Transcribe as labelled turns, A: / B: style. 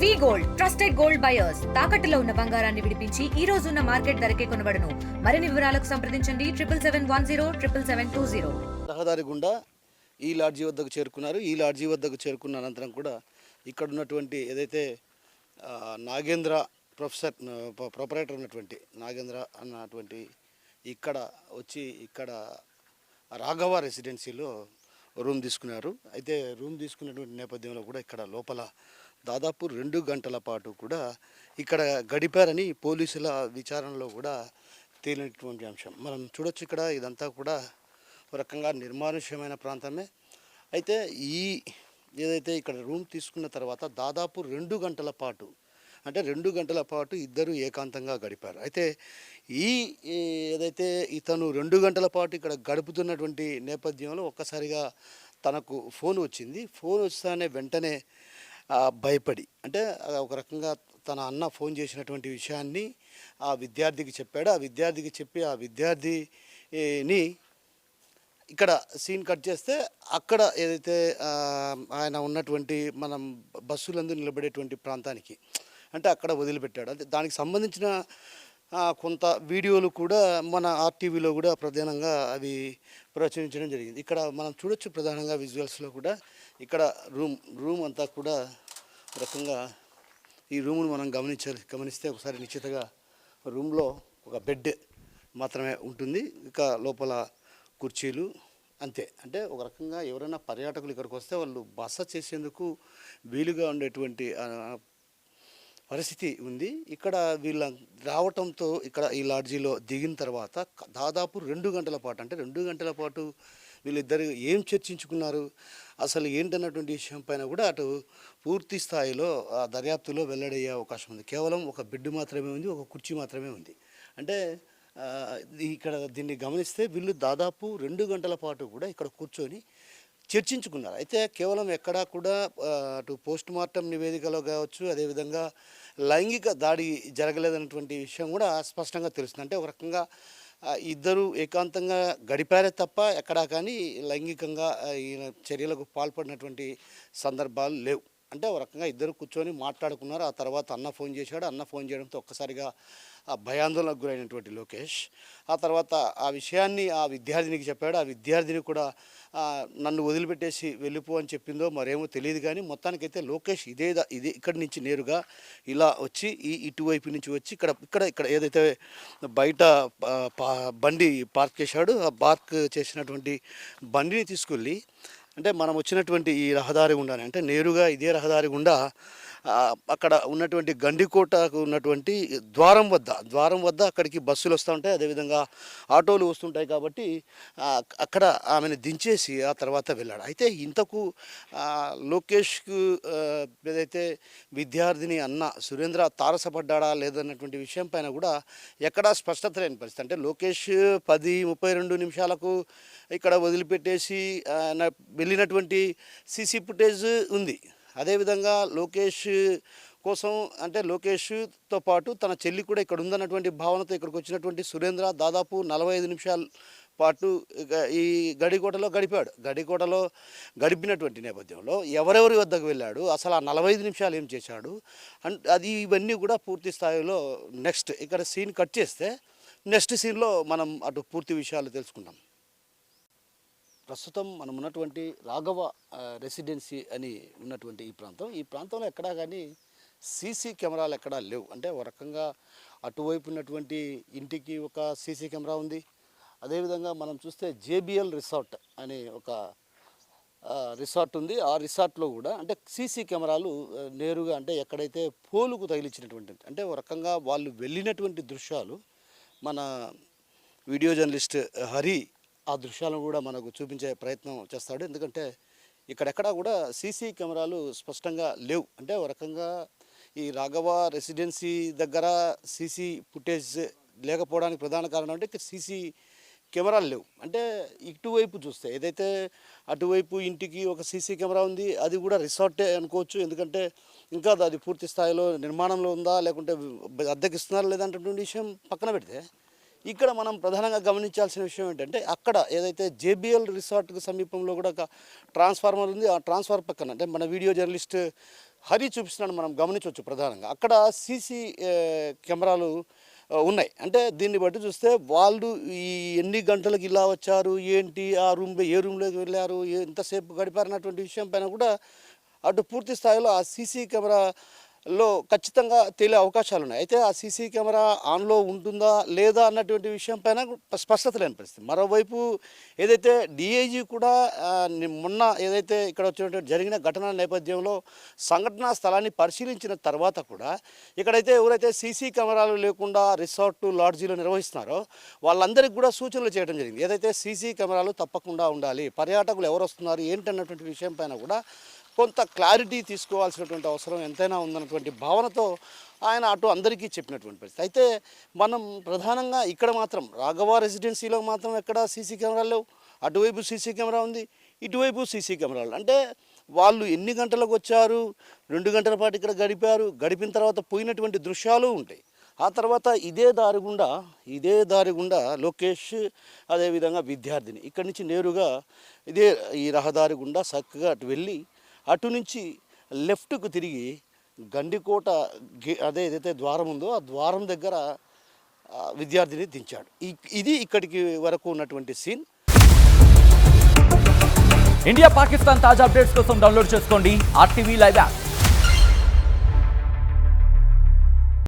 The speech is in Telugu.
A: వి గోల్డ్ ట్రస్టెడ్ గోల్డ్ బయర్స్ తాకట్టులో ఉన్న బంగారాన్ని విడిపించి ఈ రోజు ఉన్న మార్కెట్ ధరకే కొనబడును. మరిన్ని వివరాలకు సంప్రదించండి 7710777020.
B: రహదారి గుండా ఈ లాడ్జీ వద్దకు చేరుకున్నారు. ఈ లాడ్జీ వద్దకు చేరుకున్న అనంతరం కూడా ఇక్కడ ఉన్నటువంటి ఏదైతే నాగేంద్ర ప్రొపరేటర్ ఉన్నటువంటి నాగేంద్ర అన్నటువంటి ఇక్కడ వచ్చి ఇక్కడ రాఘవ రెసిడెన్సీలో రూమ్ తీసుకున్నారు. అయితే రూమ్ తీసుకున్నటువంటి నేపథ్యంలో కూడా ఇక్కడ లోపల దాదాపు 2 గంటల పాటు కూడా ఇక్కడ గడిపారని పోలీసుల విచారణలో కూడా తేలినటువంటి అంశం మనం చూడొచ్చు. ఇక్కడ ఇదంతా కూడా ఒక రకంగా నిర్మానుష్యమైన ప్రాంతమే. అయితే ఏదైతే ఇక్కడ రూమ్ తీసుకున్న తర్వాత దాదాపు 2 గంటల పాటు అంటే 2 గంటల పాటు ఇద్దరు ఏకాంతంగా గడిపారు. అయితే ఏదైతే ఇతను 2 గంటల పాటు ఇక్కడ గడుపుతున్నటువంటి నేపథ్యంలో ఒక్కసారిగా తనకు ఫోన్ వచ్చింది. ఫోన్ వస్తానే వెంటనే భయపడి అంటే ఒక రకంగా తన అన్న ఫోన్ చేసినటువంటి విషయాన్ని ఆ విద్యార్థికి చెప్పాడు. ఆ విద్యార్థికి చెప్పి ఆ విద్యార్థిని ఇక్కడ సీన్ కట్ చేస్తే అక్కడ ఏదైతే ఆయన ఉన్నటువంటి మనం బస్సులందు నిలబడేటువంటి ప్రాంతానికి అంటే అక్కడ వదిలిపెట్టాడు. అంటే దానికి సంబంధించిన కొంత వీడియోలు కూడా మన ఆర్టీవీలో కూడా ప్రధానంగా అవి ప్రచురించడం జరిగింది. ఇక్కడ మనం చూడొచ్చు ప్రధానంగా విజువల్స్లో కూడా ఇక్కడ రూమ్ అంతా కూడా రకంగా ఈ రూమ్ను మనం గమనిస్తే ఒకసారి నిశ్చితగా రూమ్లో ఒక బెడ్ మాత్రమే ఉంటుంది. ఇక లోపల కుర్చీలు అంతే. అంటే ఒక రకంగా ఎవరైనా పర్యాటకులు ఇక్కడికి వస్తే వాళ్ళు బస చేసేందుకు వీలుగా ఉండేటువంటి పరిస్థితి ఉంది. ఇక్కడ వీళ్ళ రావటంతో ఇక్కడ ఈ లాడ్జీలో దిగిన తర్వాత దాదాపు 2 గంటల పాటు అంటే 2 గంటల పాటు వీళ్ళిద్దరు ఏం చర్చించుకున్నారు అసలు ఏంటన్నటువంటి విషయం పైన కూడా అటు పూర్తి స్థాయిలో దర్యాప్తులో వెల్లడయ్యే అవకాశం ఉంది. కేవలం ఒక బెడ్ మాత్రమే ఉంది, ఒక కుర్చీ మాత్రమే ఉంది. అంటే ఇక్కడ దీన్ని గమనిస్తే వీళ్ళు దాదాపు 2 గంటల పాటు కూడా ఇక్కడ కూర్చొని చర్చించుకున్నారు. అయితే కేవలం ఎక్కడా కూడా అటు పోస్ట్ మార్టం నివేదికలో కావచ్చు, అదేవిధంగా లైంగిక దాడి జరగలేదన్నటువంటి విషయం కూడా స్పష్టంగా తెలుస్తుంది. అంటే ఒక రకంగా ఇద్దరు ఏకాంతంగా గడిపారే తప్ప ఎక్కడా కానీ లైంగికంగా ఈయన చర్యలకు పాల్పడినటువంటి సందర్భాలు లేవు. అంటే ఒక రకంగా ఇద్దరు కూర్చొని మాట్లాడుకున్నారు. ఆ తర్వాత అన్న ఫోన్ చేశాడు. అన్న ఫోన్ చేయడంతో ఒక్కసారిగా భయాందోళనకు గురైనటువంటి లోకేష్ ఆ తర్వాత ఆ విషయాన్ని ఆ విద్యార్థినికి చెప్పాడు. ఆ విద్యార్థిని కూడా నన్ను వదిలిపెట్టేసి వెళ్ళిపో అని చెప్పిందో మరేమో తెలియదు. కానీ మొత్తానికైతే లోకేష్ ఇదే ఇక్కడి నుంచి నేరుగా ఇలా వచ్చి ఇటువైపు నుంచి వచ్చి ఇక్కడ ఏదైతే బయట బండి పార్క్ చేశాడో ఆ పార్క్ చేసినటువంటి బండిని తీసుకెళ్ళి అంటే మనం వచ్చినటువంటి ఈ రహదారి గుండానే అంటే నేరుగా ఇదే రహదారి గుండా అక్కడ ఉన్నటువంటి గండికోటకు ఉన్నటువంటి ద్వారం వద్ద అక్కడికి బస్సులు వస్తూ ఉంటాయి, అదేవిధంగా ఆటోలు వస్తుంటాయి. కాబట్టి అక్కడ ఆమెను దించేసి ఆ తర్వాత వెళ్ళాడు. అయితే ఇంతకు లోకేష్కు ఏదైతే విద్యార్థిని అన్న సురేంద్ర తారసపడ్డా లేదన్నటువంటి విషయం పైన కూడా ఎక్కడా స్పష్టత లేని పరిస్థితి. అంటే లోకేష్ 10:32 నిమిషాలకు ఇక్కడ వదిలిపెట్టేసి వెళ్ళినటువంటి సీసీ ఫుటేజ్ ఉంది. అదేవిధంగా లోకేష్ కోసం అంటే లోకేష్తో పాటు తన చెల్లి కూడా ఇక్కడ ఉందన్నటువంటి భావనతో ఇక్కడికి వచ్చినటువంటి సురేంద్ర దాదాపు 45 నిమిషాల పాటు ఈ గడికోటలో గడికోటలో గడిపినటువంటి నేపథ్యంలో ఎవరెవరి వద్దకు వెళ్ళాడు, అసలు ఆ 45 నిమిషాలు ఏం చేశాడు ఇవన్నీ కూడా పూర్తి స్థాయిలో నెక్స్ట్ ఇక్కడ సీన్ కట్ చేస్తే నెక్స్ట్ సీన్లో మనం అటు పూర్తి విషయాలు తెలుసుకుంటాం. ప్రస్తుతం మనం ఉన్నటువంటి రాఘవ రెసిడెన్సీ అని ఉన్నటువంటి ఈ ప్రాంతంలో ఎక్కడా కానీ సీసీ కెమెరాలు ఎక్కడా లేవు. అంటే ఒక రకంగా అటువైపు ఉన్నటువంటి ఇంటికి ఒక సీసీ కెమెరా ఉంది. అదేవిధంగా మనం చూస్తే JBL రిసార్ట్ అనే ఒక రిసార్ట్ ఉంది. ఆ రిసార్ట్లో కూడా అంటే సీసీ కెమెరాలు నేరుగా అంటే ఎక్కడైతే పోలుకు తగిలించినటువంటి అంటే ఒక రకంగా వాళ్ళు వెళ్ళినటువంటి దృశ్యాలు మన వీడియో జర్నలిస్ట్ హరి ఆ దృశ్యాలను కూడా మనకు చూపించే ప్రయత్నం చేస్తాడు. ఎందుకంటే ఇక్కడెక్కడా కూడా సీసీ కెమెరాలు స్పష్టంగా లేవు. అంటే ఒక రకంగా ఈ రాఘవ రెసిడెన్సీ దగ్గర సీసీ ఫుటేజ్ లేకపోవడానికి ప్రధాన కారణం అంటే సీసీ కెమెరాలు లేవు. అంటే ఇటువైపు చూస్తే ఏదైతే అటువైపు ఇంటికి ఒక సీసీ కెమెరా ఉంది, అది కూడా రిసార్టే అనుకోవచ్చు. ఎందుకంటే ఇంకా అది పూర్తి స్థాయిలో నిర్మాణంలో ఉందా లేకుంటే అద్దెకిస్తున్నారా లేదంటే విషయం పక్కన పెడితే ఇక్కడ మనం ప్రధానంగా గమనించాల్సిన విషయం ఏంటంటే అక్కడ ఏదైతే JBL రిసార్ట్కు సమీపంలో కూడా ఒక ట్రాన్స్ఫార్మర్ ఉంది. ఆ ట్రాన్స్ఫార్మర్ పక్కన అంటే మన వీడియో జర్నలిస్ట్ హరి చూపిస్తున్నాడు మనం గమనించవచ్చు ప్రధానంగా. అక్కడ సీసీ కెమెరాలు ఉన్నాయి. అంటే దీన్ని బట్టి చూస్తే వాళ్ళు ఈ ఎన్ని గంటలకు ఇలా వచ్చారు, ఏంటి, ఆ రూమ్లో ఏ రూమ్లోకి వెళ్ళారు, ఎంతసేపు గడిపారన్నటువంటి విషయం పైన కూడా అటు పూర్తి స్థాయిలో ఆ సీసీ కెమెరాలో ఖచ్చితంగా తేలే అవకాశాలు ఉన్నాయి. అయితే ఆ సీసీ కెమెరా ఆన్లో ఉంటుందా లేదా అన్నటువంటి విషయం పైన స్పష్టత లేని పరిస్థితి. మరోవైపు ఏదైతే డిఐజీ కూడా మొన్న ఏదైతే ఇక్కడ వచ్చినటువంటి జరిగిన ఘటన నేపథ్యంలో సంఘటనా స్థలాన్ని పరిశీలించిన తర్వాత కూడా ఇక్కడైతే ఎవరైతే సీసీ కెమెరాలు లేకుండా రిసార్ట్ లాడ్జీలు నిర్వహిస్తున్నారో వాళ్ళందరికీ కూడా సూచనలు చేయడం జరిగింది. ఏదైతే సీసీ కెమెరాలు తప్పకుండా ఉండాలి, పర్యాటకులు ఎవరు వస్తున్నారు ఏంటన్నటువంటి విషయం పైన కూడా కొంత క్లారిటీ తీసుకోవాల్సినటువంటి అవసరం ఎంతైనా ఉందన్నటువంటి భావనతో ఆయన అటు అందరికీ చెప్పినటువంటి పరిస్థితి. అయితే మనం ప్రధానంగా ఇక్కడ మాత్రం రాఘవ రెసిడెన్సీలో మాత్రం ఎక్కడ సీసీ కెమెరాలు లేవు. అటువైపు సీసీ కెమెరా ఉంది, ఇటువైపు సీసీ కెమెరాలు. అంటే వాళ్ళు ఎన్ని గంటలకు వచ్చారు, 2 గంటల పాటు ఇక్కడ గడిపిన తర్వాత పోయినటువంటి దృశ్యాలు ఉంటాయి. ఆ తర్వాత ఇదే దారి గుండా లోకేష్ అదేవిధంగా విద్యార్థిని ఇక్కడి నుంచి నేరుగా ఈ రహదారి గుండా చక్కగా అటు వెళ్ళి అటు నుంచి లెఫ్ట్కు తిరిగి గండికోట ఏదైతే ద్వారం ఉందో ఆ ద్వారం దగ్గర విద్యార్థిని దించాడు. ఇది ఇక్కడికి వరకు ఉన్నటువంటి సీన్.
C: ఇండియా పాకిస్తాన్ తాజా అప్డేట్స్ కోసం డౌన్లోడ్ చేసుకోండి RTV లైవ్ యాప్.